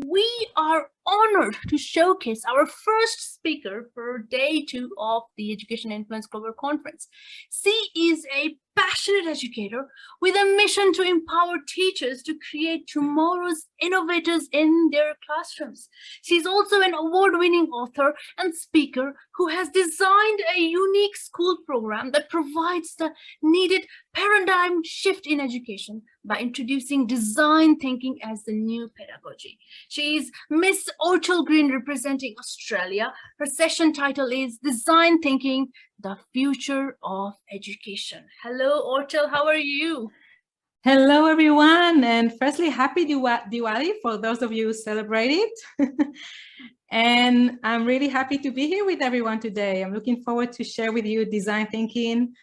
We are honored to showcase our first speaker for day 2 of the Education Influence Global Conference. She is a passionate educator with a mission to empower teachers to create tomorrow's innovators in their classrooms. She's also an award-winning author and speaker who has designed a unique school program that provides the needed paradigm shift in education by introducing design thinking as the new pedagogy. She is Miss Ortal Green representing Australia. Her session title is Design Thinking, the Future of Education. Hello, Ortal, how are you? Hello, everyone. And firstly, happy Diwali for those of you who celebrate it. And I'm really happy to be here with everyone today. I'm looking forward to share with you design thinking.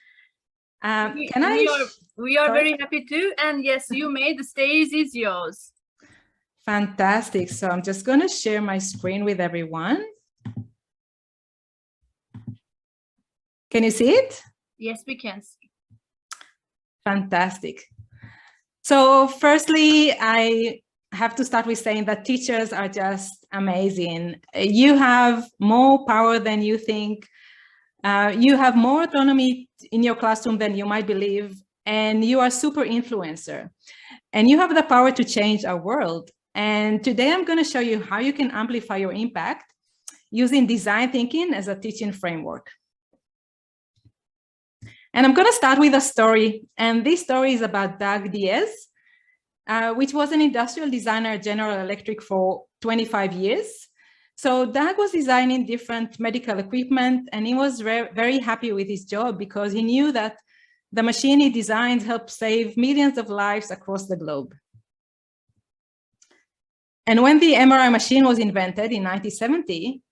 We are very happy too. And yes, you may. The stage is yours. Fantastic. So I'm just going to share my screen with everyone. Can you see it? Yes, we can see. Fantastic. So firstly, I have to start with saying that teachers are just amazing. You have more power than you think. You have more autonomy in your classroom than you might believe, and you are super influencer. And you have the power to change our world. And today I'm going to show you how you can amplify your impact using design thinking as a teaching framework. And I'm going to start with a story. And this story is about Doug Diaz, which was an industrial designer at General Electric for 25 years. So Doug was designing different medical equipment, and he was very happy with his job because he knew that the machine he designed helped save millions of lives across the globe. And when the MRI machine was invented in 1970,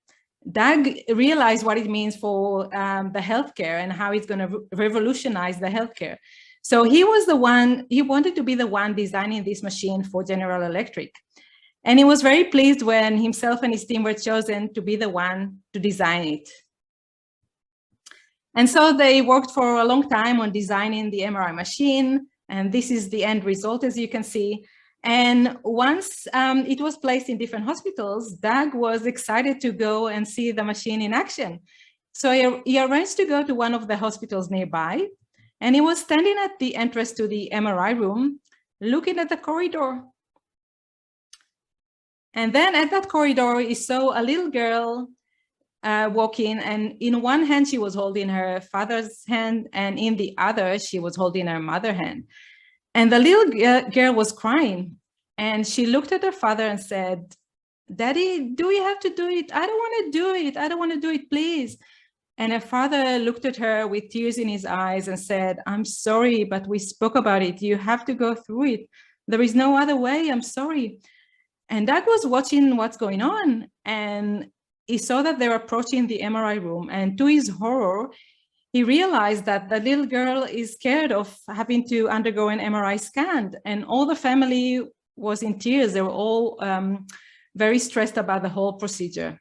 Doug realized what it means for the healthcare and how it's going to revolutionize the healthcare. So he wanted to be the one designing this machine for General Electric. And he was very pleased when himself and his team were chosen to be the one to design it. And so they worked for a long time on designing the MRI machine. And this is the end result, as you can see. And once it was placed in different hospitals, Doug was excited to go and see the machine in action. So he arranged to go to one of the hospitals nearby. And he was standing at the entrance to the MRI room, looking at the corridor. And then at that corridor, he saw a little girl walking, and in one hand, she was holding her father's hand, and in the other, she was holding her mother's hand. And the little girl was crying, and she looked at her father and said, "Daddy, do we have to do it? I don't want to do it. I don't want to do it, please." And her father looked at her with tears in his eyes and said, "I'm sorry, but we spoke about it. You have to go through it. There is no other way. I'm sorry." And Doug was watching what's going on, and he saw that they were approaching the MRI room. And to his horror, he realized that the little girl is scared of having to undergo an MRI scan. And all the family was in tears. They were all very stressed about the whole procedure.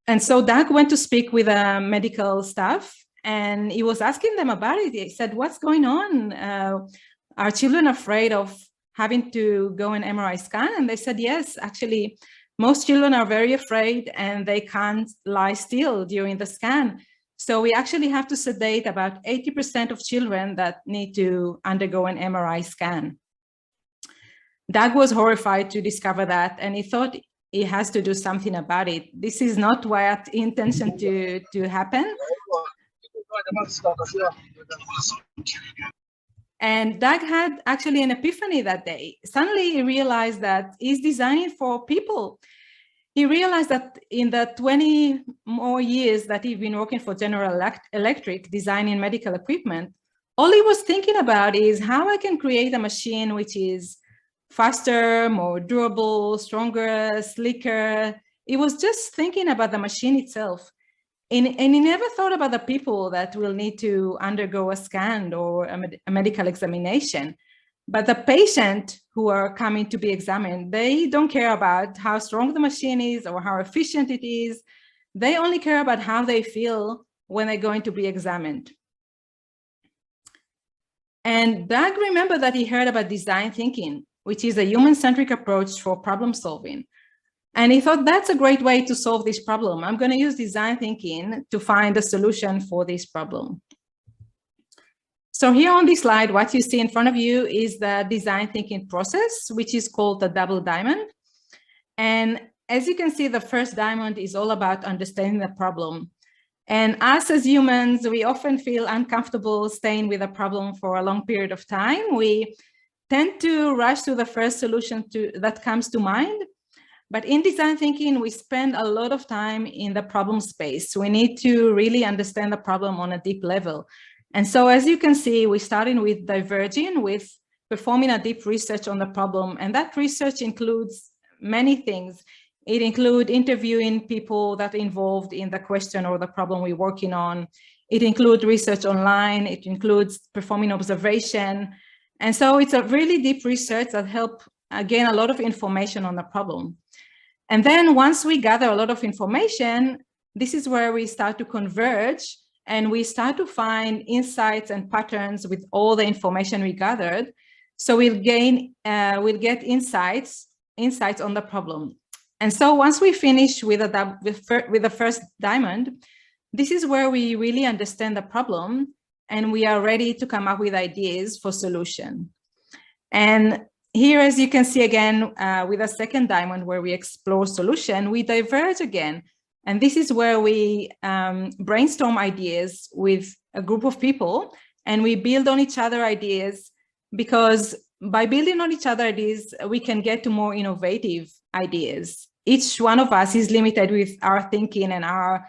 And so Doug went to speak with medical staff, and he was asking them about it. He said, "What's going on? Are children afraid of having to go an MRI scan?" And they said, "Yes, actually, most children are very afraid and they can't lie still during the scan. So we actually have to sedate about 80% of children that need to undergo an MRI scan." Doug was horrified to discover that, and he thought he has to do something about it. This is not what he intended to happen. And Doug had actually an epiphany that day. Suddenly he realized that he's designing for people. He realized that in the 20 more years that he'd been working for General Electric, designing medical equipment, all he was thinking about is how I can create a machine which is faster, more durable, stronger, slicker. He was just thinking about the machine itself. And he never thought about the people that will need to undergo a scan or a medical examination. But the patient who are coming to be examined, they don't care about how strong the machine is or how efficient it is. They only care about how they feel when they're going to be examined. And Doug remembered that he heard about design thinking. which is a human-centric approach for problem solving. And he thought that's a great way to solve this problem. I'm going to use design thinking to find a solution for this problem. So here on this slide, what you see in front of you is the design thinking process, which is called the double diamond. And as you can see, the first diamond is all about understanding the problem. And us as humans, we often feel uncomfortable staying with a problem for a long period of time. We tend to rush to the first solution that comes to mind. But in design thinking, we spend a lot of time in the problem space. We need to really understand the problem on a deep level. And so as you can see, we're starting with diverging, with performing a deep research on the problem. And that research includes many things. It includes interviewing people that are involved in the question or the problem we're working on. It includes research online. It includes performing observation. And so it's a really deep research that helps gain a lot of information on the problem. And then once we gather a lot of information, this is where we start to converge and we start to find insights and patterns with all the information we gathered. So we'll get insights on the problem. And so once we finish with the first diamond, this is where we really understand the problem and we are ready to come up with ideas for solution. And here, as you can see again, with a second diamond where we explore solution, we diverge again. And this is where we brainstorm ideas with a group of people and we build on each other ideas, because by building on each other ideas, we can get to more innovative ideas. Each one of us is limited with our thinking and our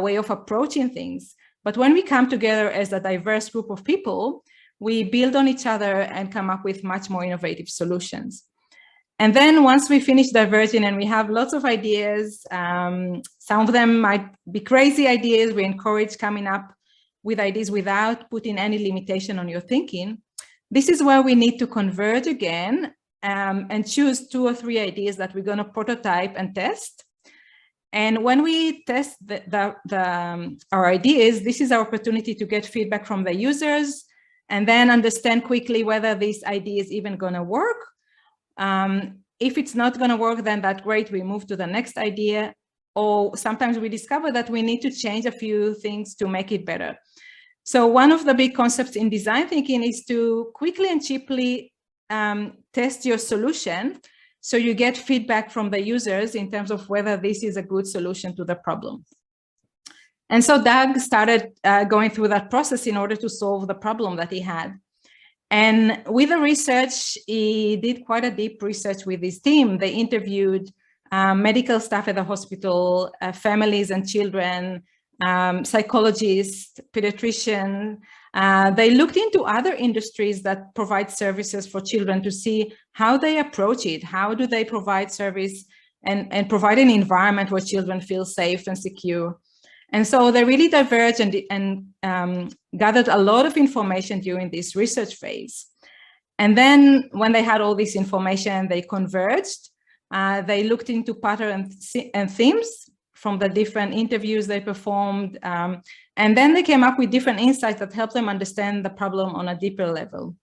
way of approaching things. But when we come together as a diverse group of people, we build on each other and come up with much more innovative solutions. And then once we finish diverging and we have lots of ideas, some of them might be crazy ideas, we encourage coming up with ideas without putting any limitation on your thinking. This is where we need to converge again and choose 2 or 3 ideas that we're going to prototype and test. And when we test our ideas, this is our opportunity to get feedback from the users and then understand quickly whether this idea is even going to work. If it's not going to work, then that's great, we move to the next idea. Or sometimes we discover that we need to change a few things to make it better. So one of the big concepts in design thinking is to quickly and cheaply test your solution, so you get feedback from the users in terms of whether this is a good solution to the problem. And so Doug started going through that process in order to solve the problem that he had. And with the research, he did quite a deep research with his team. They interviewed medical staff at the hospital, families and children, psychologists, pediatricians. They looked into other industries that provide services for children to see how they approach it. How do they provide service and provide an environment where children feel safe and secure? And so they really diverged and gathered a lot of information during this research phase. And then when they had all this information, they converged. They looked into patterns and themes from the different interviews they performed. And then they came up with different insights that helped them understand the problem on a deeper level.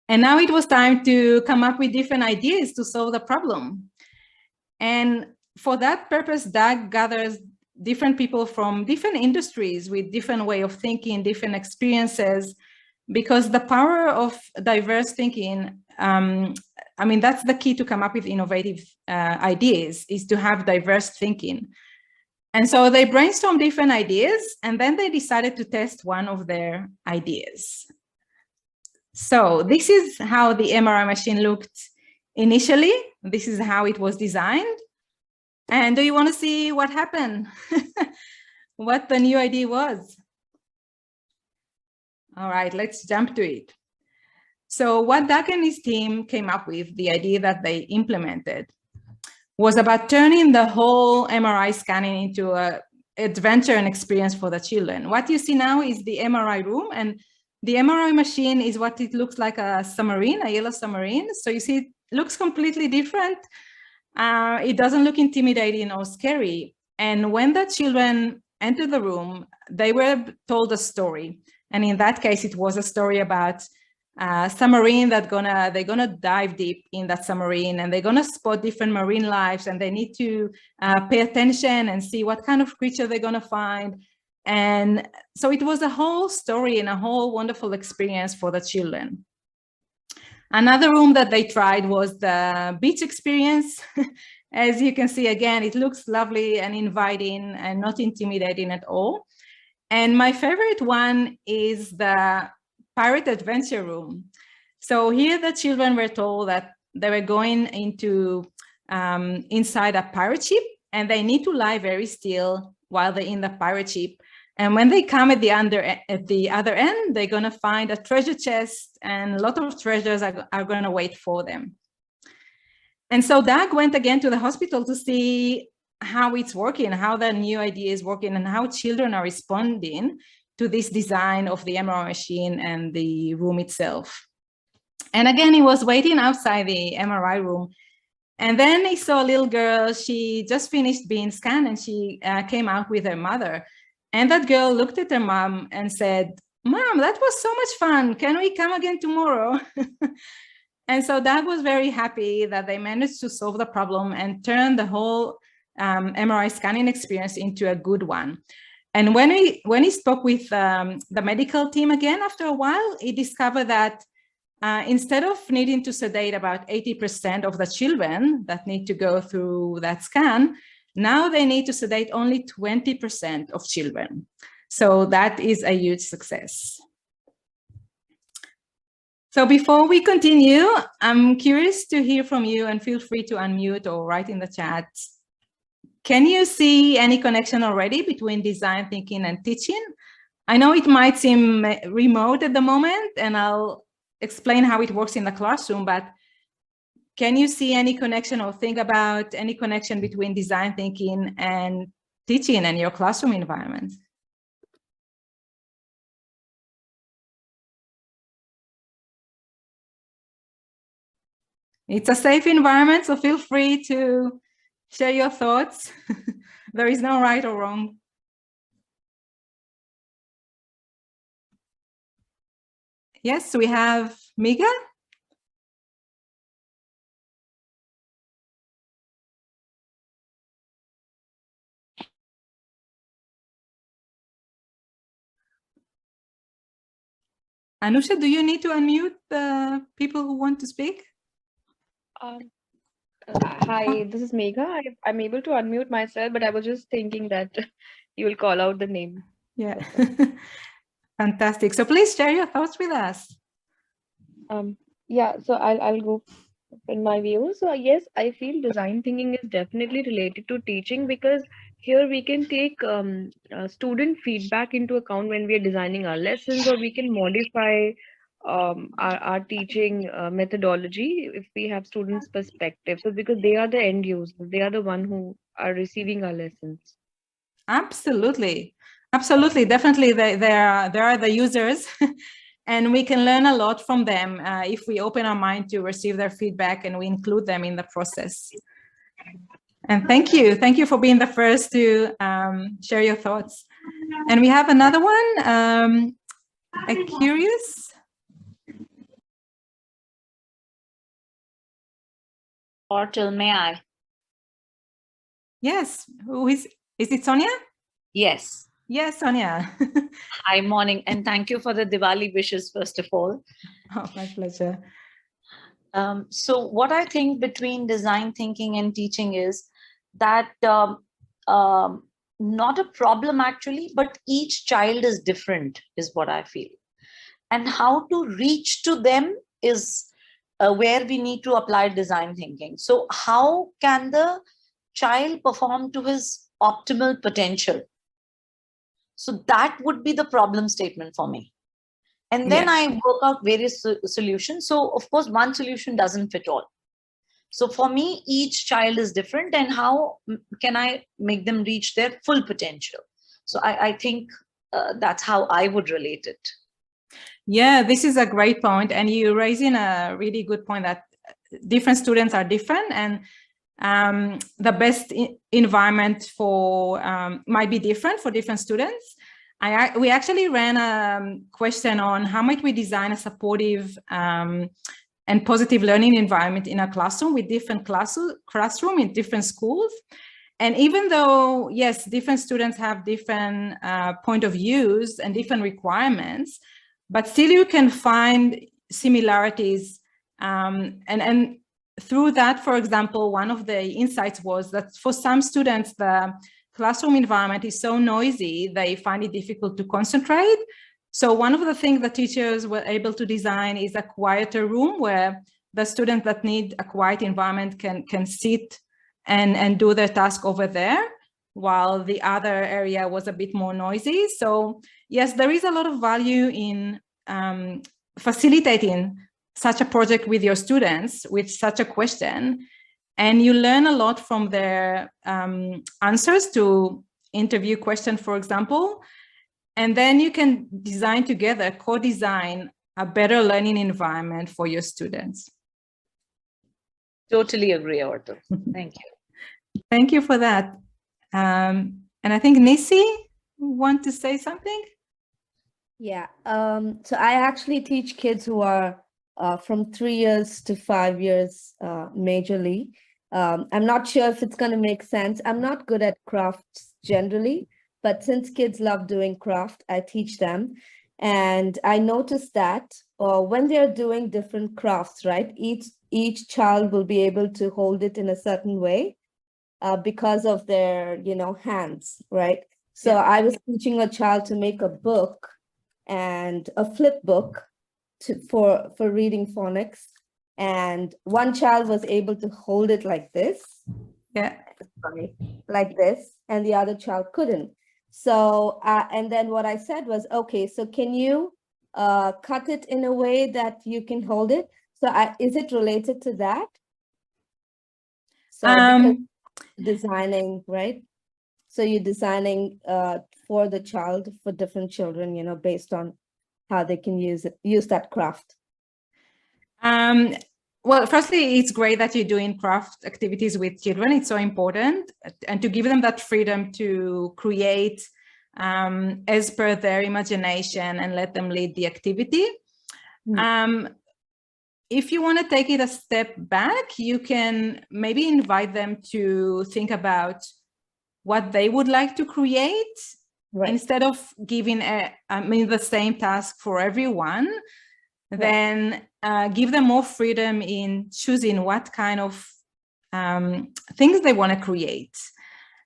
And now it was time to come up with different ideas to solve the problem. And for that purpose, Doug gathers different people from different industries with different way of thinking, different experiences, because the power of diverse thinking, I mean, that's the key to come up with innovative ideas, is to have diverse thinking. And so they brainstormed different ideas, and then they decided to test one of their ideas. So this is how the MRI machine looked initially. This is how it was designed. And do you want to see what happened? What the new idea was? All right, let's jump to it. So what Doug and his team came up with, the idea that they implemented, was about turning the whole MRI scanning into an adventure and experience for the children. What you see now is the MRI room, and the MRI machine is what it looks like, a submarine, a yellow submarine. So you see, it looks completely different. It doesn't look intimidating or scary. And when the children entered the room, they were told a story. And in that case, it was a story about submarine they're gonna dive deep in that submarine, and they're gonna spot different marine lives, and they need to pay attention and see what kind of creature they're gonna find. And so it was a whole story and a whole wonderful experience for the children. Another room that they tried was the beach experience. As you can see, again, it looks lovely and inviting and not intimidating at all. And my favorite one is the pirate adventure room. So here the children were told that they were going into inside a pirate ship, and they need to lie very still while they're in the pirate ship. And when they come at the other end, they're going to find a treasure chest, and a lot of treasures are going to wait for them. And so Doug went again to the hospital to see how it's working, how the new idea is working, and how children are responding to this design of the MRI machine and the room itself. And again, he was waiting outside the MRI room. And then he saw a little girl. She just finished being scanned, and she came out with her mother. And that girl looked at her mom and said, "Mom, that was so much fun. Can we come again tomorrow?" And so Doug was very happy that they managed to solve the problem and turn the whole MRI scanning experience into a good one. And when he spoke with the medical team again after a while, he discovered that instead of needing to sedate about 80% of the children that need to go through that scan, now they need to sedate only 20% of children. So that is a huge success. So before we continue, I'm curious to hear from you, and feel free to unmute or write in the chat. Can you see any connection already between design thinking and teaching? I know it might seem remote at the moment, and I'll explain how it works in the classroom, but can you see any connection or think about any connection between design thinking and teaching and your classroom environment? It's a safe environment, so feel free to share your thoughts. There is no right or wrong. Yes, we have Miga. Anusha, do you need to unmute the people who want to speak? Hi, this is Megha. I'm able to unmute myself, but I was just thinking that you will call out the name. Yeah. Fantastic. So please share your thoughts with us. Yeah, so I'll go in my view. So yes, I feel design thinking is definitely related to teaching, because here we can take student feedback into account when we are designing our lessons, or we can modify our teaching methodology if we have students' perspective. So because they are the end users, they are the one who are receiving our lessons. Absolutely. Absolutely. Definitely. They are the users. And we can learn a lot from them if we open our mind to receive their feedback and we include them in the process. And thank you. Thank you for being the first to share your thoughts. And we have another one. Curious. Ortal, may I? Yes. Who is it Sonia? Yes. Yes, Sonia. Hi, morning, and thank you for the Diwali wishes, first of all. Oh, my pleasure. So what I think between design thinking and teaching is that not a problem actually, but each child is different, is what I feel. And how to reach to them is where we need to apply design thinking. So how can the child perform to his optimal potential? So that would be the problem statement for me. And then I work out various solutions. So of course, one solution doesn't fit all. So for me, each child is different, and how can I make them reach their full potential? So I think that's how I would relate it. Yeah, this is a great point. And you're raising a really good point that different students are different, and the best environment for might be different for different students. we actually ran a question on how might we design a supportive and positive learning environment in a classroom with different classroom in different schools. And even though, yes, different students have different point of views and different requirements, but still you can find similarities. And through that, for example, one of the insights was that for some students, the classroom environment is so noisy, they find it difficult to concentrate. So one of the things that teachers were able to design is a quieter room where the students that need a quiet environment can sit and do their task over there, while the other area was a bit more noisy. So yes, there is a lot of value in facilitating such a project with your students with such a question, and you learn a lot from their answers to interview question, for example, and then you can design together, co-design a better learning environment for your students. Totally agree, Ortal. Thank you. Thank you for that. And I think Nisi want to say something? Yeah, so I actually teach kids who are from 3 years to 5 years majorly. I'm not sure if it's going to make sense. I'm not good at crafts generally, but since kids love doing craft, I teach them. And I noticed that when they're doing different crafts, right, each child will be able to hold it in a certain way because of their, hands, right? So Yeah. I was teaching a child to make a book and a flip book for reading phonics. And one child was able to hold it like this. Yeah. Sorry, like this, and the other child couldn't. So, and then what I said was, okay, so can you cut it in a way that you can hold it? So is it related to that? So because designing, right? So you're designing for the child, for different children, based on how they can use that craft. Well, firstly, it's great that you're doing craft activities with children. It's so important, and to give them that freedom to create as per their imagination and let them lead the activity. If you want to take it a step back, you can maybe invite them to think about what they would like to create, right. Instead of giving the same task for everyone. Right. Then give them more freedom in choosing what kind of things they want to create.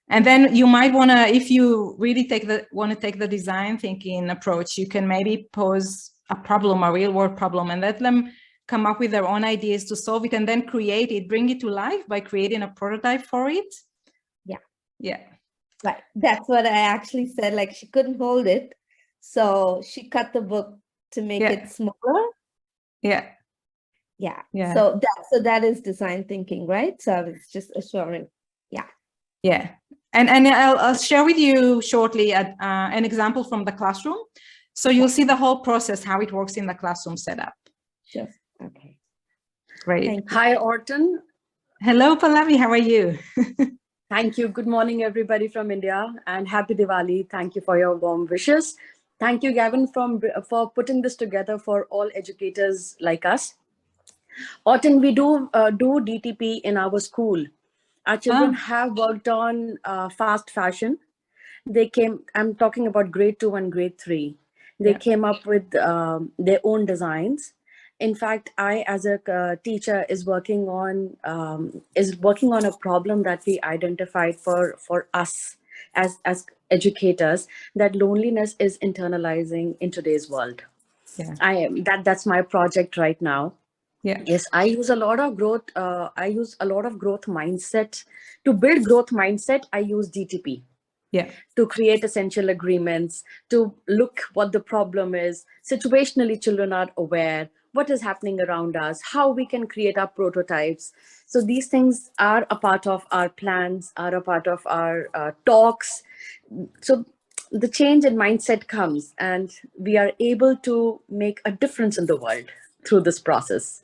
And then you might want to, if you really want to take the design thinking approach, you can maybe pose a problem, a real world problem, and let them come up with their own ideas to solve it, and then create it, bring it to life by creating a prototype for it. Yeah. Yeah. Right. That's what I actually said. Like, she couldn't hold it, so she cut the book to make it smaller. Yeah. Yeah. Yeah. So that is design thinking, right? So it's just assuring. Yeah. Yeah. And I'll share with you shortly an example from the classroom. So you'll see the whole process, how it works in the classroom setup. Sure. Okay. Great. Hi, Orton. Hello, Pallavi. How are you? Thank you. Good morning, everybody from India, and happy Diwali. Thank you for your warm wishes. Thank you, Gavin, for putting this together for all educators like us. Orton, we do DTP in our school. Our children have worked on fast fashion. I'm talking about grade 2 and grade 3. They came up with their own designs. In fact, I, as a teacher, is working on a problem that we identified for us as educators, that loneliness is internalizing in today's world. Yeah. That's my project right now. Yeah. Yes, I use a lot of growth. I use a lot of growth mindset. To build growth mindset, I use DTP. Yeah. To create essential agreements, to look what the problem is. Situationally, children are aware what is happening around us, how we can create our prototypes. So these things are a part of our plans, are a part of our talks. So the change in mindset comes, and we are able to make a difference in the world through this process.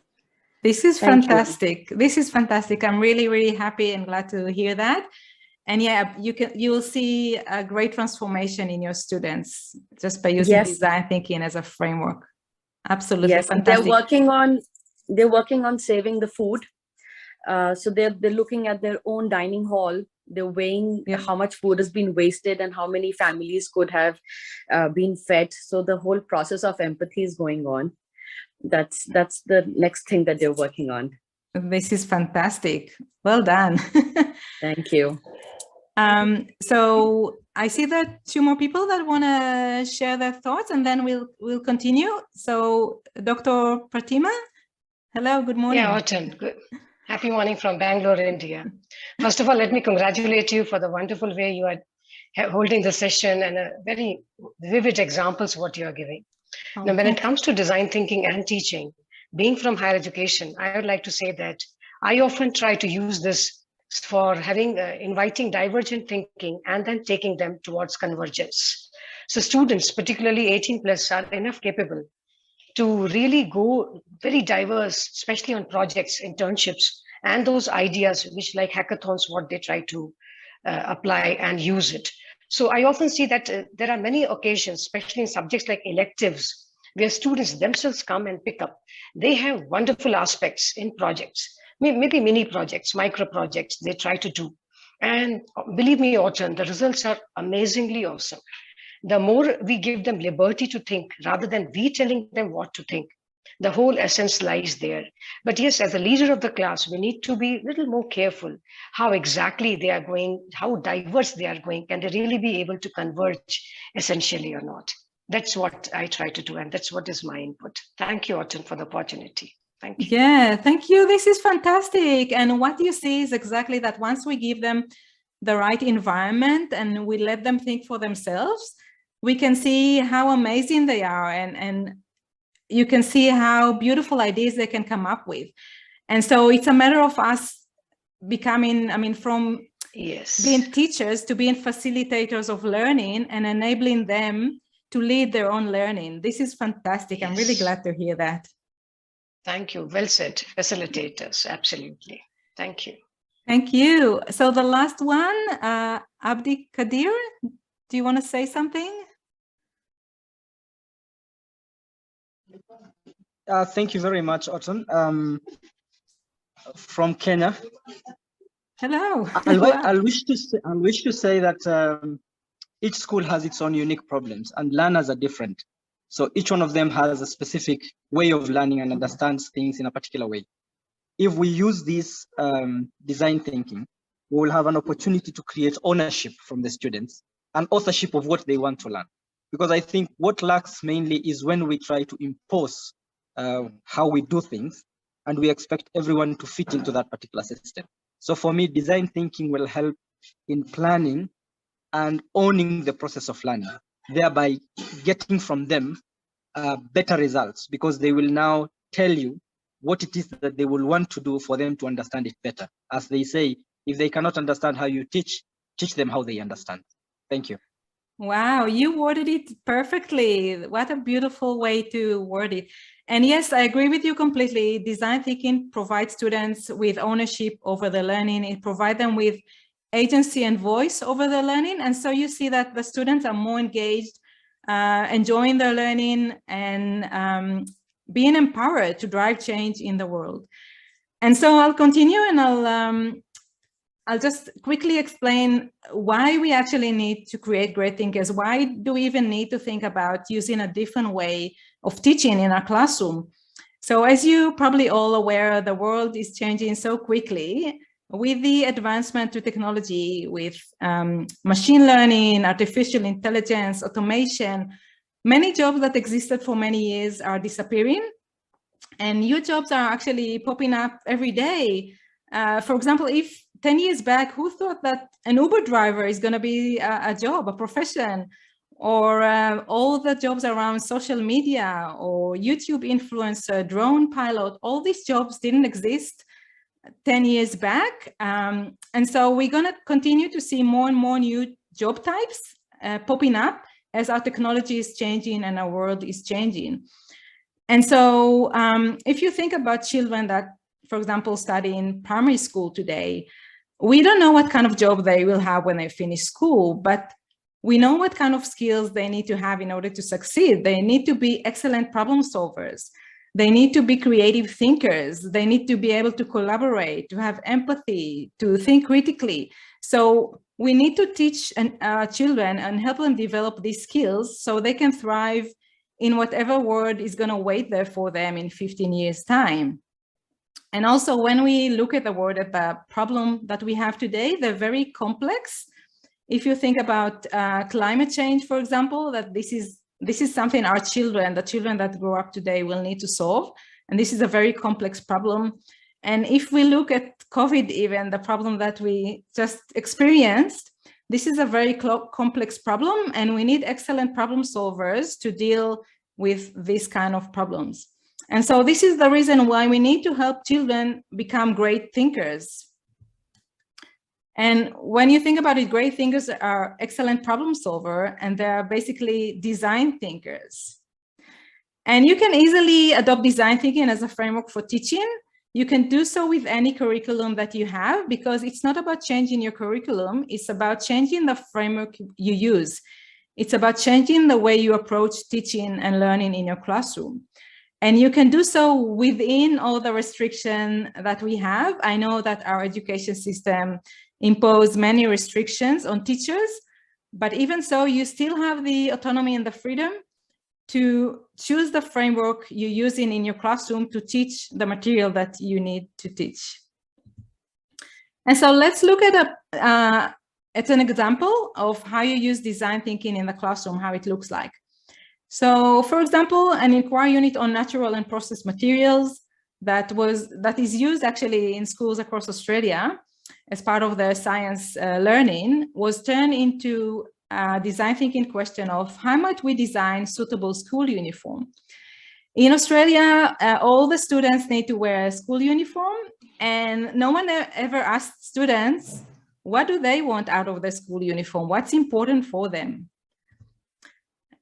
This is fantastic. This is fantastic. I'm really, really happy and glad to hear that. And yeah, you will see a great transformation in your students just by using design thinking as a framework. Absolutely. Yes, fantastic. they're working on saving the food. So they're looking at their own dining hall. They're weighing how much food has been wasted and how many families could have been fed. So the whole process of empathy is going on. That's the next thing that they're working on. This is fantastic. Well done. Thank you. So I see that 2 more people that want to share their thoughts, and then we'll continue. So Dr. Pratima, hello, good morning. Yeah, Ortal, good. Happy morning from Bangalore, India. First of all, let me congratulate you for the wonderful way you are holding the session and very vivid examples what you are giving. Now, when it comes to design thinking and teaching, being from higher education, I would like to say that I often try to use this for having inviting divergent thinking and then taking them towards convergence. So students, particularly 18 plus, are enough capable to really go very diverse, especially on projects, internships, and those ideas which like hackathons, what they try to apply and use it. So I often see that there are many occasions, especially in subjects like electives, where students themselves come and pick up. They have wonderful aspects in projects, maybe mini projects, micro projects they try to do. And believe me, Ortal, the results are amazingly awesome. The more we give them liberty to think rather than we telling them what to think, the whole essence lies there. But yes, as a leader of the class, we need to be a little more careful how exactly they are going, how diverse they are going. Can they really be able to converge essentially or not? That's what I try to do, and that's what is my input. Thank you, Ortal, for the opportunity. Thank you. Yeah, thank you. This is fantastic. And what you see is exactly that once we give them the right environment and we let them think for themselves, we can see how amazing they are, and you can see how beautiful ideas they can come up with. And so it's a matter of us becoming, from being teachers to being facilitators of learning and enabling them to lead their own learning. This is fantastic. I'm really glad to hear that. Thank you. Well said. Facilitators, absolutely. Thank you. Thank you. So the last one, Abdi Kadir, do you want to say something? Thank you very much, Ortal. From Kenya. Hello. I'll wish to say that each school has its own unique problems and learners are different. So each one of them has a specific way of learning and understands things in a particular way. If we use this design thinking, we will have an opportunity to create ownership from the students and authorship of what they want to learn. Because I think what lacks mainly is when we try to impose how we do things and we expect everyone to fit into that particular system. So for me, design thinking will help in planning and owning the process of learning, thereby getting from them better results, because they will now tell you what it is that they will want to do for them to understand it better. As they say, if they cannot understand how you teach them how they understand. Thank you. Wow, you worded it perfectly. What a beautiful way to word it. And yes, I agree with you completely. Design thinking provides students with ownership over the learning. It provides them with agency and voice over the learning. And so you see that the students are more engaged, enjoying their learning, and being empowered to drive change in the world. And so I'll continue, and I'll just quickly explain why we actually need to create great thinkers. Why do we even need to think about using a different way of teaching in our classroom? So as you probably all aware, the world is changing so quickly with the advancement to technology, with machine learning, artificial intelligence, automation. Many jobs that existed for many years are disappearing, and new jobs are actually popping up every day. For example, if 10 years back, who thought that an Uber driver is going to be a job, a profession, or all the jobs around social media or YouTube influencer, drone pilot, all these jobs didn't exist 10 years back. And so we're going to continue to see more and more new job types popping up as our technology is changing and our world is changing. And so if you think about children that, for example, study in primary school today, we don't know what kind of job they will have when they finish school, but we know what kind of skills they need to have in order to succeed. They need to be excellent problem solvers. They need to be creative thinkers. They need to be able to collaborate, to have empathy, to think critically. So we need to teach children and help them develop these skills so they can thrive in whatever world is going to wait there for them in 15 years' time. And also, when we look at the world, at the problem that we have today, they're very complex. If you think about climate change, for example, that this is something our children, the children that grow up today, will need to solve. And this is a very complex problem. And if we look at COVID, even the problem that we just experienced, this is a very complex problem, and we need excellent problem solvers to deal with these kind of problems. And so this is the reason why we need to help children become great thinkers. And when you think about it, great thinkers are excellent problem solver, and they're basically design thinkers. And you can easily adopt design thinking as a framework for teaching. You can do so with any curriculum that you have, because it's not about changing your curriculum. It's about changing the framework you use. It's about changing the way you approach teaching and learning in your classroom. And you can do so within all the restrictions that we have. I know that our education system imposes many restrictions on teachers, but even so, you still have the autonomy and the freedom to choose the framework you're using in your classroom to teach the material that you need to teach. And so let's look at an example of how you use design thinking in the classroom, how it looks like. So, for example, an inquiry unit on natural and processed materials that is used actually in schools across Australia as part of their science learning was turned into a design thinking question of how might we design suitable school uniform. In Australia, all the students need to wear a school uniform, and no one ever asked students, what do they want out of the school uniform? What's important for them?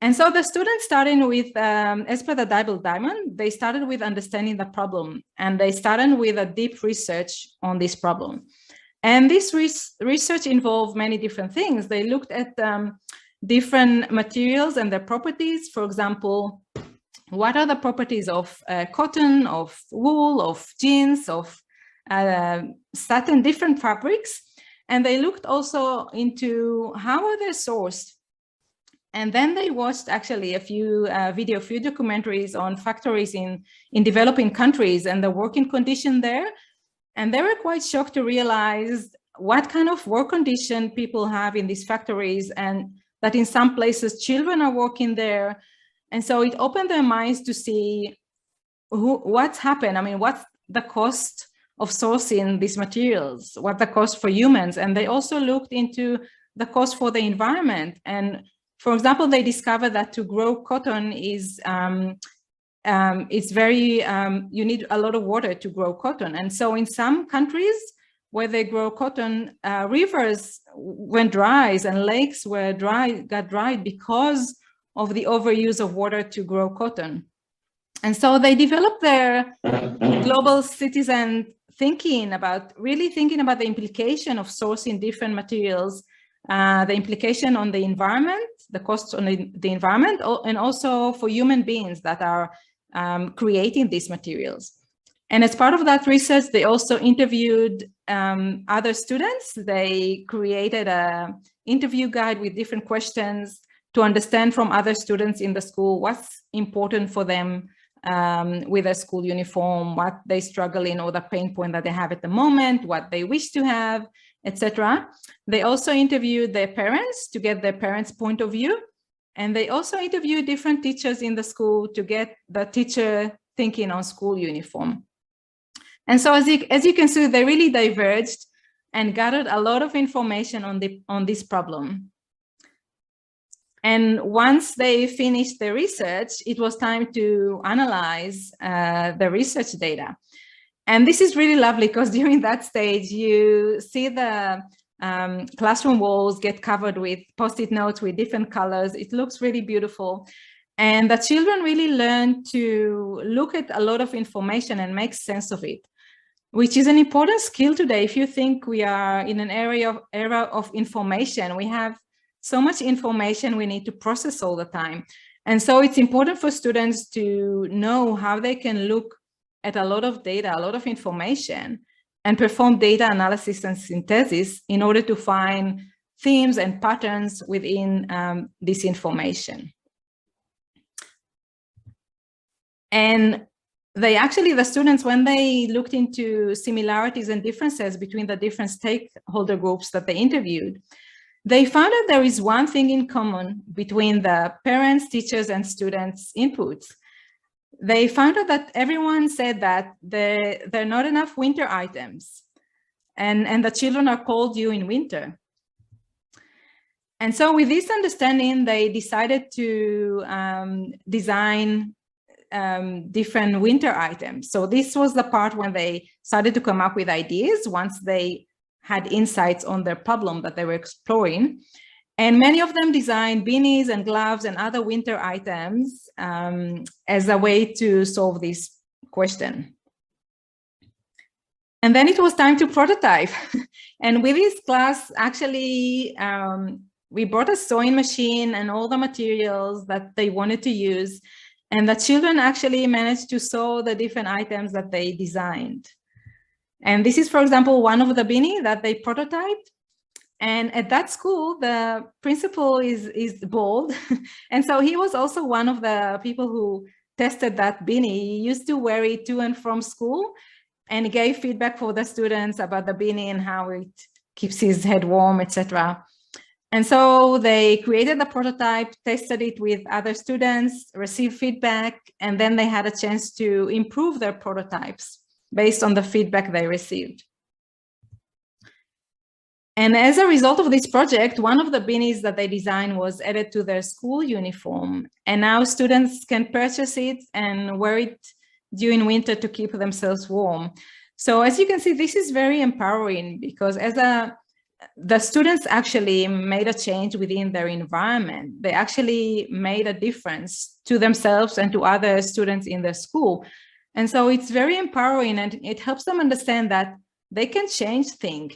And so the students started with, as per the Double Diamond, they started with understanding the problem, and they started with a deep research on this problem. And this research involved many different things. They looked at different materials and their properties. For example, what are the properties of cotton, of wool, of jeans, of satin, different fabrics. And they looked also into how are they sourced. And then they watched actually a few documentaries on factories in developing countries and the working condition there. And they were quite shocked to realize what kind of work condition people have in these factories, and that in some places children are working there. And so it opened their minds to see what's happened. I mean, what's the cost of sourcing these materials, what the cost for humans. And they also looked into the cost for the environment. And for example, they discovered that to grow cotton is it's very, you need a lot of water to grow cotton. And so in some countries where they grow cotton, rivers went dry and lakes got dried because of the overuse of water to grow cotton. And so they developed their global citizen thinking about the implication of sourcing different materials, the implication on the environment, the costs on the environment, and also for human beings that are creating these materials. And as part of that research, they also interviewed other students. They created an interview guide with different questions to understand from other students in the school what's important for them with a school uniform, what they struggle in, or the pain point that they have at the moment, what they wish to have, etc. They also interviewed their parents to get their parents' point of view. And they also interviewed different teachers in the school to get the teacher thinking on school uniform. And so as you can see, they really diverged and gathered a lot of information on this problem. And once they finished the research, it was time to analyze the research data. And this is really lovely because during that stage, you see the classroom walls get covered with Post-it notes with different colors. It looks really beautiful. And the children really learn to look at a lot of information and make sense of it. which is an important skill today. If you think we are in an era of information, we have so much information we need to process all the time. And so it's important for students to know how they can look at a lot of data, a lot of information, and perform data analysis and synthesis in order to find themes and patterns within this information. And the students, when they looked into similarities and differences between the different stakeholder groups that they interviewed, they found that there is one thing in common between the parents, teachers, and students' inputs. They found out that everyone said that there are not enough winter items, and the children are cold due in winter. And so with this understanding, they decided to design different winter items. So this was the part when they started to come up with ideas once they had insights on their problem that they were exploring. And many of them designed beanies and gloves and other winter items as a way to solve this question. And then it was time to prototype. And with this class, actually, we brought a sewing machine and all the materials that they wanted to use. And the children actually managed to sew the different items that they designed. And this is, for example, one of the beanie that they prototyped. And at that school, the principal is bald. And so he was also one of the people who tested that beanie. He used to wear it to and from school and gave feedback for the students about the beanie and how it keeps his head warm, etc. And so they created the prototype, tested it with other students, received feedback, and then they had a chance to improve their prototypes based on the feedback they received. And as a result of this project, one of the beanies that they designed was added to their school uniform. And now students can purchase it and wear it during winter to keep themselves warm. So as you can see, this is very empowering because the students actually made a change within their environment. They actually made a difference to themselves and to other students in their school. And so it's very empowering, and it helps them understand that they can change things.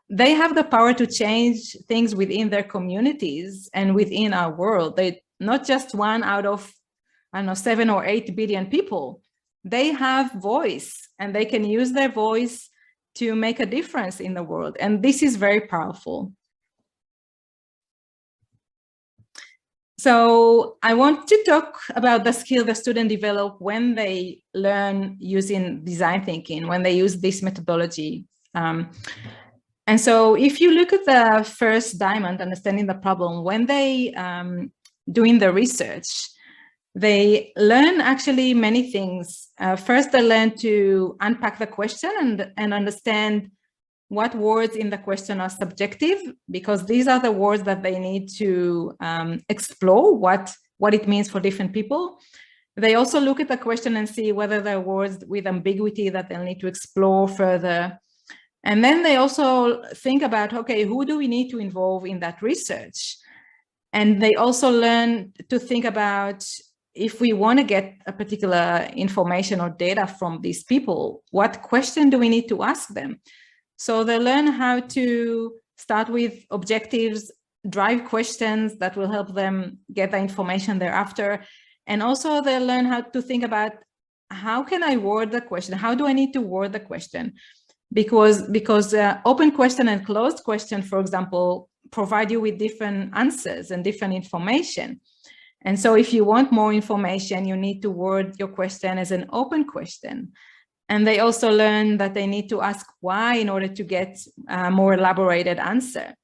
They have the power to change things within their communities and within our world. They're not just one out of, I don't know, 7 or 8 billion people. They have voice, and they can use their voice to make a difference in the world. And this is very powerful. So I want to talk about the skill the student develop when they learn using design thinking, when they use this methodology. And so if you look at the first diamond, understanding the problem, when they doing the research, they learn actually many things. First, they learn to unpack the question and understand what words in the question are subjective, because these are the words that they need to explore what it means for different people. They also look at the question and see whether there are words with ambiguity that they'll need to explore further. And then they also think about, okay, who do we need to involve in that research? And they also learn to think about, if we want to get a particular information or data from these people, what question do we need to ask them? So they learn how to start with objectives, drive questions that will help them get the information thereafter. And also they learn how to think about, how can I word the question? How do I need to word the question? Because open question and closed question, for example, provide you with different answers and different information. And so if you want more information, you need to word your question as an open question. And they also learn that they need to ask why in order to get a more elaborated answer.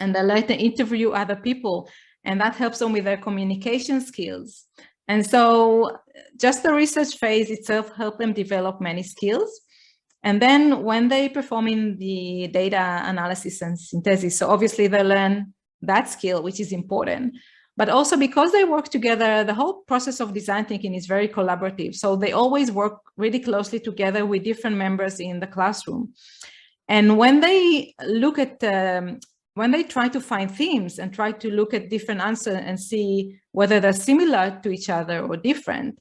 And they learn to interview other people, and that helps them with their communication skills. And so just the research phase itself helps them develop many skills. And then when they perform in the data analysis and synthesis, so obviously they learn that skill, which is important. But also because they work together, the whole process of design thinking is very collaborative. So they always work really closely together with different members in the classroom. And when they look at, when they try to find themes and try to look at different answers and see whether they're similar to each other or different,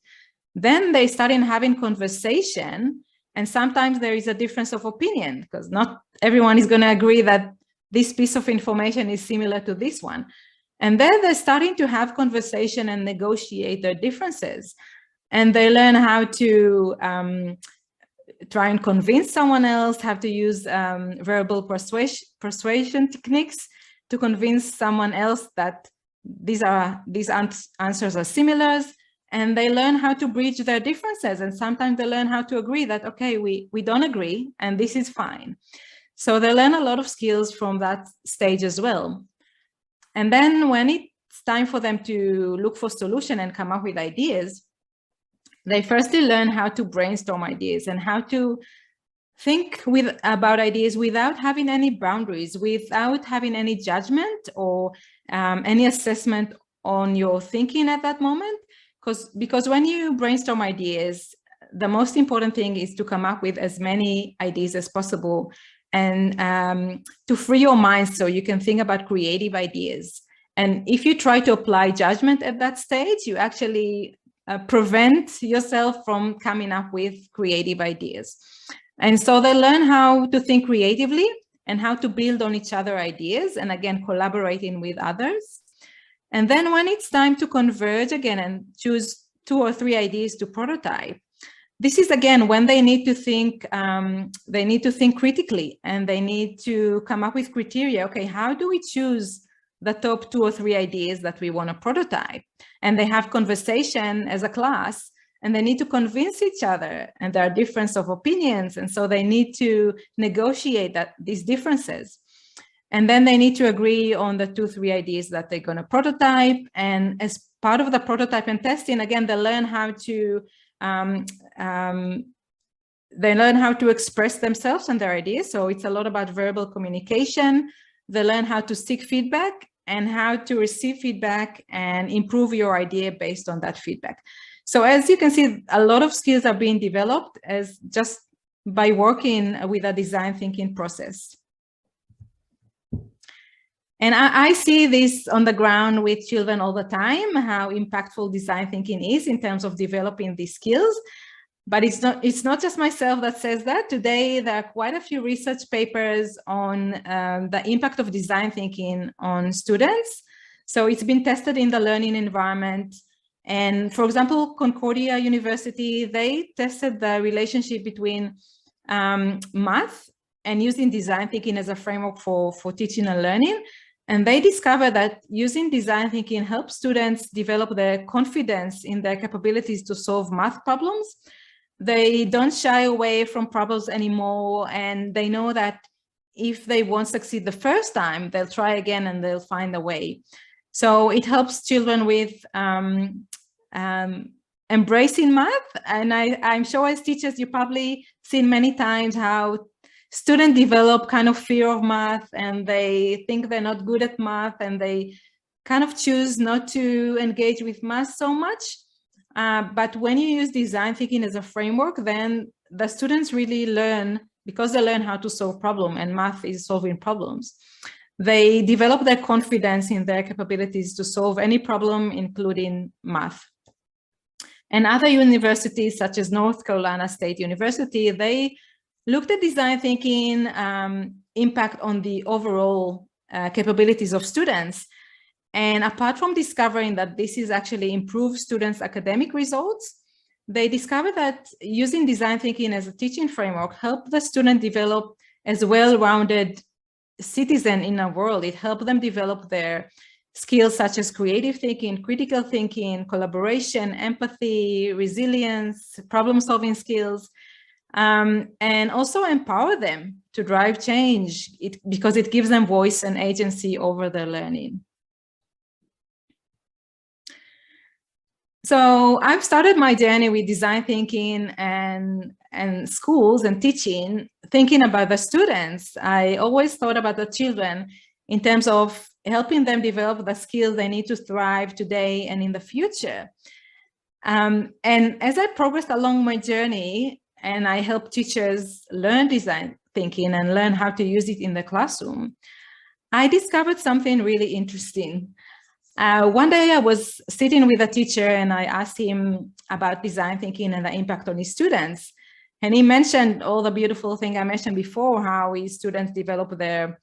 then they start in having conversation. And sometimes there is a difference of opinion because not everyone is going to agree that this piece of information is similar to this one. And then they're starting to have conversation and negotiate their differences. And they learn how to try and convince someone else, how to use verbal persuasion techniques to convince someone else that these answers are similar. And they learn how to bridge their differences. And sometimes they learn how to agree that, okay, we don't agree and this is fine. So they learn a lot of skills from that stage as well. And then when it's time for them to look for solution and come up with ideas, they firstly learn how to brainstorm ideas and how to think about ideas without having any boundaries, without having any judgment or any assessment on your thinking at that moment. Because when you brainstorm ideas, the most important thing is to come up with as many ideas as possible and to free your mind so you can think about creative ideas. And if you try to apply judgment at that stage, you actually prevent yourself from coming up with creative ideas. And so they learn how to think creatively and how to build on each other ideas, and again, collaborating with others. And then when it's time to converge again and choose 2 or 3 ideas to prototype, this is again when they need to think critically, and they need to come up with criteria. Okay, how do we choose the top 2 or 3 ideas that we want to prototype? And they have conversation as a class, and they need to convince each other, and there are differences of opinions, and so they need to negotiate these differences. And then they need to agree on the 2 or 3 ideas that they're going to prototype. And as part of the prototype and testing, again, they learn how to express themselves and their ideas. So it's a lot about verbal communication. They learn how to seek feedback and how to receive feedback and improve your idea based on that feedback. So as you can see, a lot of skills are being developed as just by working with a design thinking process. And I see this on the ground with children all the time, how impactful design thinking is in terms of developing these skills. But it's not just myself that says that. Today, there are quite a few research papers on the impact of design thinking on students. So it's been tested in the learning environment. And for example, Concordia University, they tested the relationship between math and using design thinking as a framework for teaching and learning. And they discovered that using design thinking helps students develop their confidence in their capabilities to solve math problems. They don't shy away from problems anymore, and they know that if they won't succeed the first time, they'll try again and they'll find a way. So it helps children with embracing math. And I'm sure as teachers, you've probably seen many times how students develop kind of fear of math, and they think they're not good at math, and they kind of choose not to engage with math so much. But when you use design thinking as a framework, then the students really learn, because they learn how to solve problems, and math is solving problems. They develop their confidence in their capabilities to solve any problem, including math. And other universities, such as North Carolina State University, they looked at design thinking impact on the overall capabilities of students. And apart from discovering that this is actually improve students' academic results, they discovered that using design thinking as a teaching framework helped the student develop as well-rounded citizen in a world. It helped them develop their skills such as creative thinking, critical thinking, collaboration, empathy, resilience, problem-solving skills, and also empower them to drive change because it gives them voice and agency over their learning. So I've started my journey with design thinking and schools and teaching, thinking about the students. I always thought about the children in terms of helping them develop the skills they need to thrive today and in the future. And as I progressed along my journey and I help teachers learn design thinking and learn how to use it in the classroom, I discovered something really interesting. One day I was sitting with a teacher and I asked him about design thinking and the impact on his students. And he mentioned all the beautiful thing I mentioned before, how his students develop their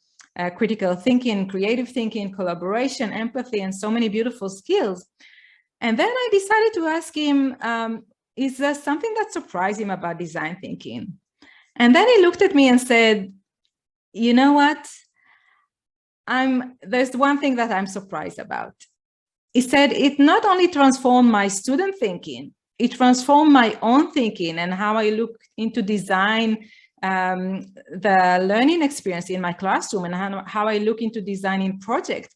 critical thinking, creative thinking, collaboration, empathy, and so many beautiful skills. And then I decided to ask him, is there something that surprised him about design thinking? And then he looked at me and said, you know what? There's one thing that I'm surprised about. He said, it not only transformed my student thinking, it transformed my own thinking and how I look into design, the learning experience in my classroom, and how I look into designing projects.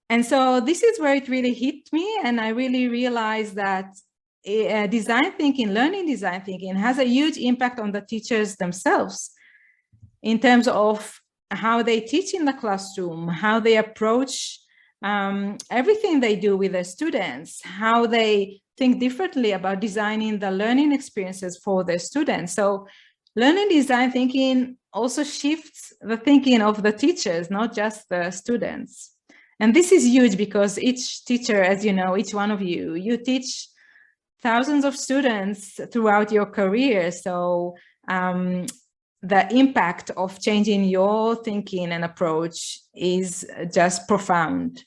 And so this is where it really hit me, and I really realized that design thinking, learning design thinking, has a huge impact on the teachers themselves in terms of how they teach in the classroom, how they approach everything they do with their students, how they think differently about designing the learning experiences for their students. So learning design thinking also shifts the thinking of the teachers, not just the students. And this is huge because each teacher, as you know, each one of you, you teach thousands of students throughout your career. So the impact of changing your thinking and approach is just profound.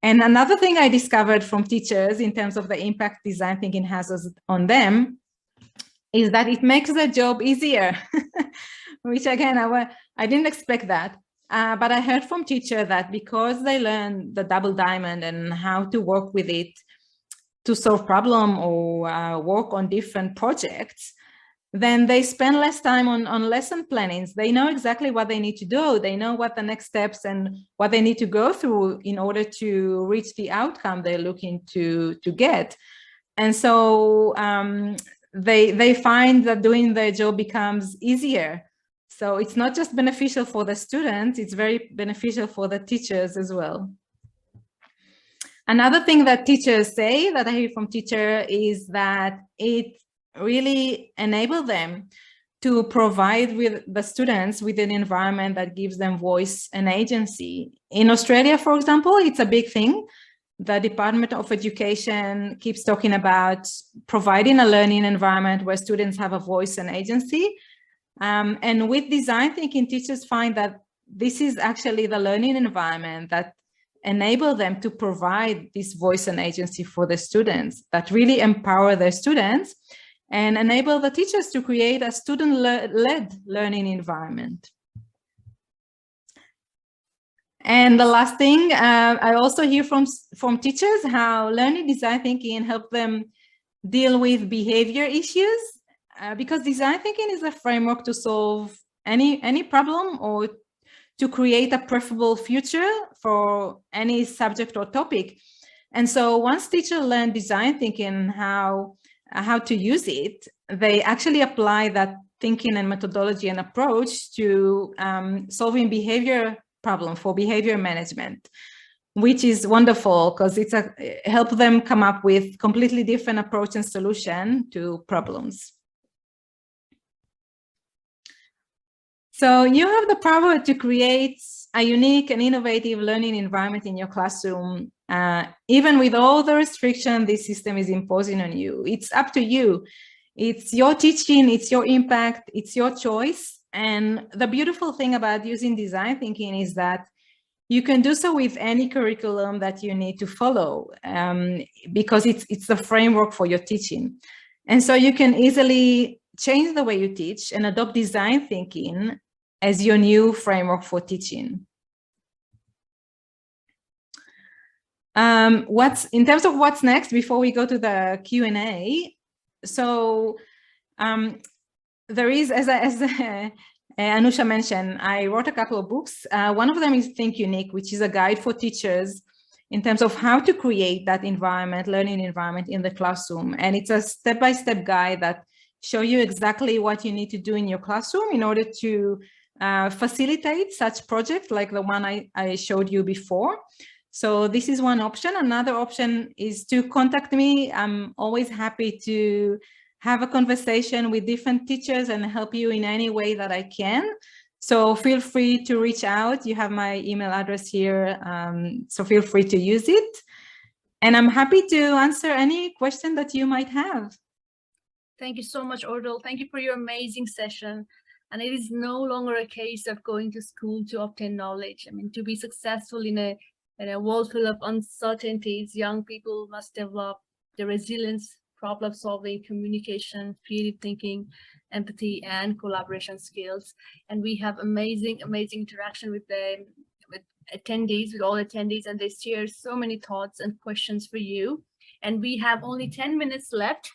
And another thing I discovered from teachers in terms of the impact design thinking has on them is that it makes their job easier, which again, I didn't expect that. But I heard from teachers that because they learn the double diamond and how to work with it to solve problem or work on different projects, then they spend less time on lesson plannings. They know exactly what they need to do. They know what the next steps and what they need to go through in order to reach the outcome they're looking to get. And so they find that doing their job becomes easier. So it's not just beneficial for the students, it's very beneficial for the teachers as well. Another thing that teachers say, that I hear from teachers, is that it really enable them to provide with the students with an environment that gives them voice and agency. In Australia, for example, it's a big thing. The Department of Education keeps talking about providing a learning environment where students have a voice and agency. And with design thinking, teachers find that this is actually the learning environment that enable them to provide this voice and agency for the students, that really empower their students and enable the teachers to create a student-led learning environment. And the last thing, I also hear from teachers how learning design thinking help them deal with behavior issues, because design thinking is a framework to solve any problem or to create a preferable future for any subject or topic. And so once teachers learn design thinking, how to use it, they actually apply that thinking and methodology and approach to solving behavior problem for behavior management, which is wonderful because it helps them come up with completely different approach and solution to problems. So you have the power to create a unique and innovative learning environment in your classroom, even with all the restriction this system is imposing on you. It's up to you. It's your teaching, it's your impact, it's your choice. And the beautiful thing about using design thinking is that you can do so with any curriculum that you need to follow, because it's the framework for your teaching. And so you can easily change the way you teach and adopt design thinking as your new framework for teaching. In terms of what's next, before we go to the Q&A, so there is, as Anusha mentioned, I wrote a couple of books. One of them is Think Unique, which is a guide for teachers in terms of how to create that environment, learning environment in the classroom. And it's a step-by-step guide that show you exactly what you need to do in your classroom in order to facilitate such projects like the one I showed you before. So this is one option. Another option is to contact me. I'm always happy to have a conversation with different teachers and help you in any way that I can. So feel free to reach out. You have my email address here, so feel free to use it. And I'm happy to answer any question that you might have. Thank you so much, Ortal. Thank you for your amazing session. And it is no longer a case of going to school to obtain knowledge. I mean, to be successful in a world full of uncertainties, young people must develop the resilience, problem solving, communication, creative thinking, empathy, and collaboration skills. And we have amazing interaction with attendees, with all attendees, and they share so many thoughts and questions for you. And we have only 10 minutes left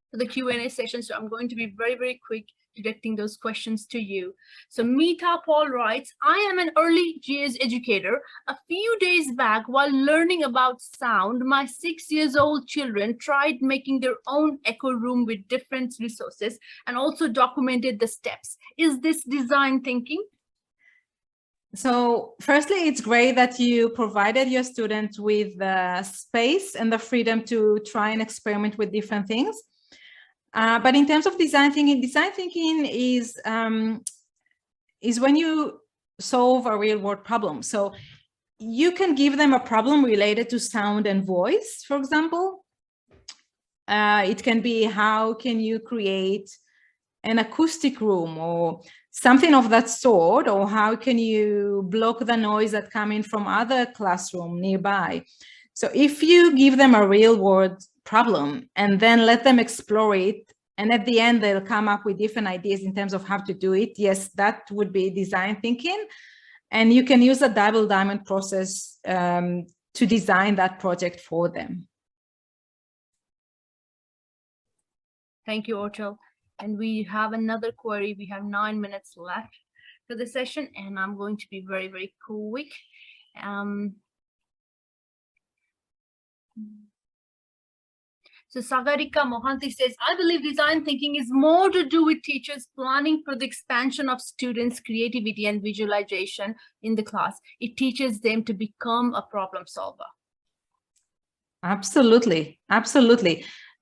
for the Q&A session, so I'm going to be very quick directing those questions to you. So Meeta Paul writes, I am an early GS educator. A few days back, while learning about sound, my 6-year-old children tried making their own echo room with different resources and also documented the steps. Is this design thinking? So firstly, it's great that you provided your students with the space and the freedom to try and experiment with different things. But in terms of design thinking is when you solve a real world problem. So you can give them a problem related to sound and voice, for example. It can be, how can you create an acoustic room or something of that sort, or how can you block the noise that come in from other classroom nearby? So if you give them a real world problem and then let them explore it, and at the end they'll come up with different ideas in terms of how to do it, yes, that would be design thinking. And you can use a double diamond process to design that project for them. Thank you, Ortal. And we have another query. We have 9 minutes left for the session, and I'm going to be very quick. So Sagarika Mohanty says, I believe design thinking is more to do with teachers planning for the expansion of students' creativity and visualization in the class. It teaches them to become a problem solver. Absolutely.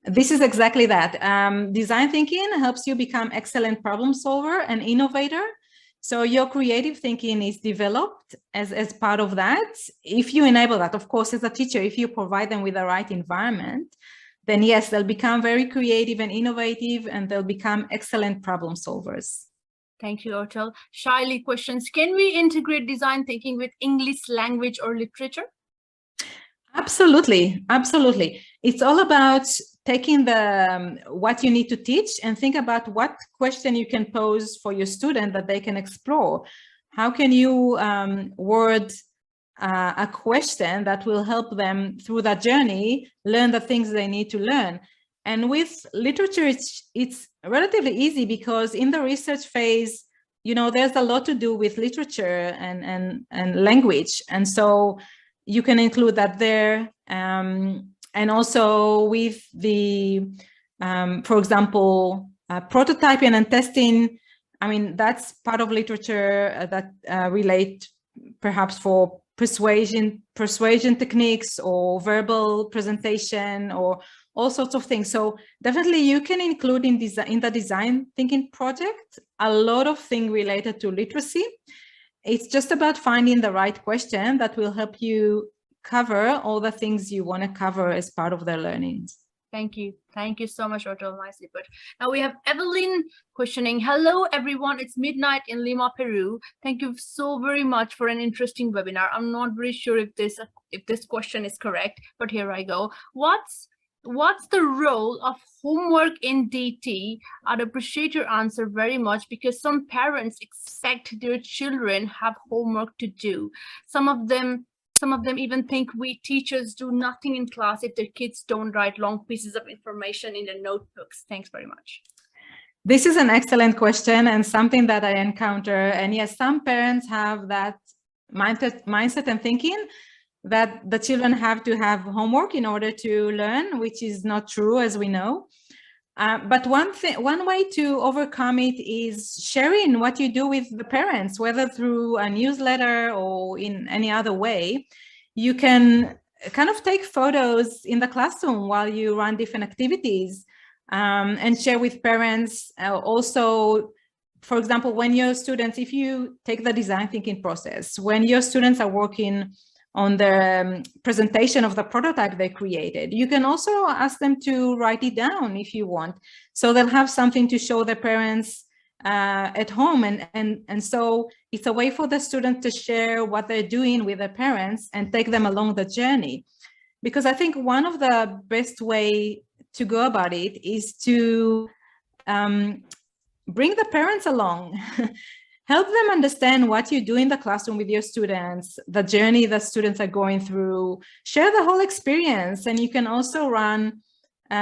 This is exactly that. Design thinking helps you become excellent problem solver and innovator. So your creative thinking is developed as part of that. If you enable that, of course, as a teacher, if you provide them with the right environment, then yes, they'll become very creative and innovative, and they'll become excellent problem solvers. Thank you, Ortal. Shaili questions, can we integrate design thinking with English language or literature? Absolutely. It's all about taking what you need to teach and think about what question you can pose for your student that they can explore. How can you word a question that will help them through that journey learn the things they need to learn? And with literature, it's relatively easy, because in the research phase, there's a lot to do with literature and language, and so you can include that there. And also with the, for example, prototyping and testing, I mean, that's part of literature that relate perhaps for persuasion techniques or verbal presentation or all sorts of things. So definitely you can include in the design thinking project a lot of things related to literacy. It's just about finding the right question that will help you cover all the things you want to cover as part of their learnings. Thank you so much, Ortal. Nicely put. Now we have Evelyn questioning, hello everyone, it's midnight in Lima, Peru. Thank you so very much for an interesting webinar. I'm not very sure if this question is correct, but here I go. What's the role of homework in DT? I'd appreciate your answer very much, because some parents expect their children have homework to do. Some of them even think we teachers do nothing in class if their kids don't write long pieces of information in their notebooks. Thanks very much. This is an excellent question and something that I encounter. And yes, some parents have that mindset and thinking that the children have to have homework in order to learn, which is not true, as we know. But one way to overcome it is sharing what you do with the parents, whether through a newsletter or in any other way. You can kind of take photos in the classroom while you run different activities and share with parents. Also, for example, when your students, if you take the design thinking process, when your students are working on the presentation of the prototype they created. You can also ask them to write it down if you want. So they'll have something to show their parents at home. And so it's a way for the student to share what they're doing with their parents and take them along the journey. Because I think one of the best way to go about it is to bring the parents along. Help them understand what you do in the classroom with your students, the journey that students are going through, share the whole experience. And you can also run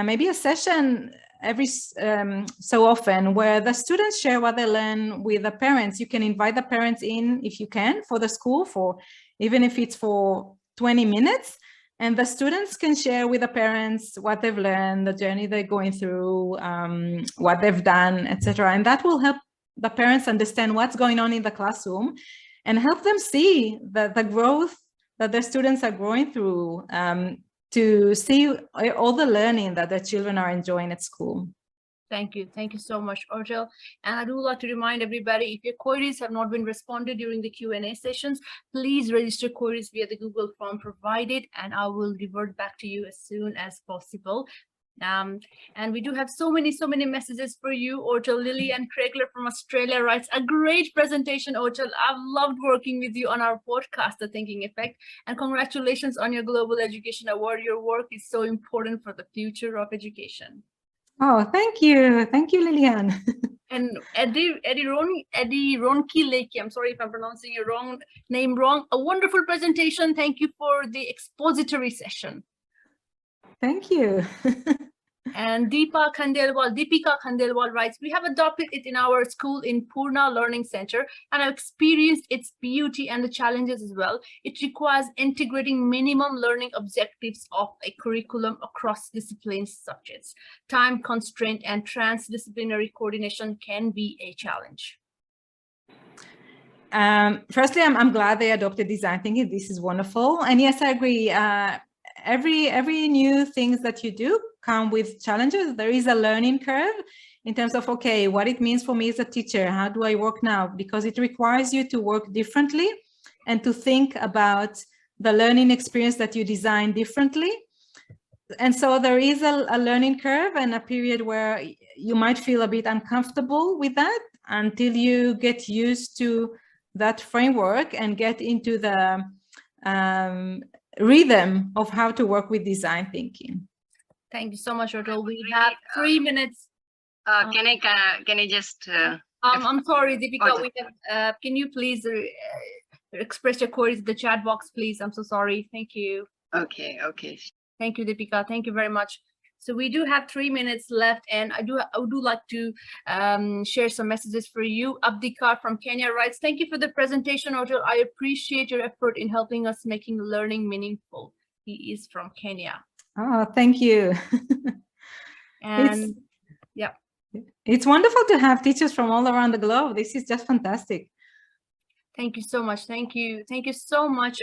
maybe a session every so often where the students share what they learn with the parents. You can invite the parents in if you can for the school, for even if it's for 20 minutes. And the students can share with the parents what they've learned, the journey they're going through, what they've done, etc. And that will help the parents understand what's going on in the classroom and help them see the growth that their students are going through, to see all the learning that their children are enjoying at school. Thank you. Thank you so much, Ortal. And I do like to remind everybody, if your queries have not been responded during the Q&A sessions, please register queries via the Google form provided, and I will revert back to you as soon as possible. And we do have so many messages for you. Ortal, Lily and Craigler from Australia writes, a great presentation, Ortal. I've loved working with you on our podcast, The Thinking Effect, and congratulations on your Global Education Award. Your work is so important for the future of education. Oh, thank you. Thank you, Lilian. And Eddie Ronki Leki, I'm sorry if I'm pronouncing your name wrong. A wonderful presentation. Thank you for the expository session. Thank you. And Deepika Khandelwal writes, we have adopted it in our school in Purna Learning Center, and I've experienced its beauty and the challenges as well. It requires integrating minimum learning objectives of a curriculum across disciplines subjects. Time constraint and transdisciplinary coordination can be a challenge. Firstly, I'm glad they adopted design thinking. This is wonderful. And yes, I agree. Every new things that you do come with challenges. There is a learning curve in terms of, okay, what it means for me as a teacher. How do I work now? Because it requires you to work differently and to think about the learning experience that you design differently. And so there is a learning curve and a period where you might feel a bit uncomfortable with that until you get used to that framework and get into the rhythm of how to work with design thinking. Thank you so much, Ortal. We have 3 minutes. Can I just? I'm sorry, Deepika. We have. Can you please express your queries in the chat box, please? I'm so sorry. Thank you. Okay. Thank you, Deepika. Thank you very much. So we do have 3 minutes left, and I would like to share some messages for you. Abdikar from Kenya writes, thank you for the presentation, Ortal. I appreciate your effort in helping us making learning meaningful. He is from Kenya. Oh, thank you. And yeah. It's wonderful to have teachers from all around the globe. This is just fantastic. Thank you so much. Thank you. Thank you so much,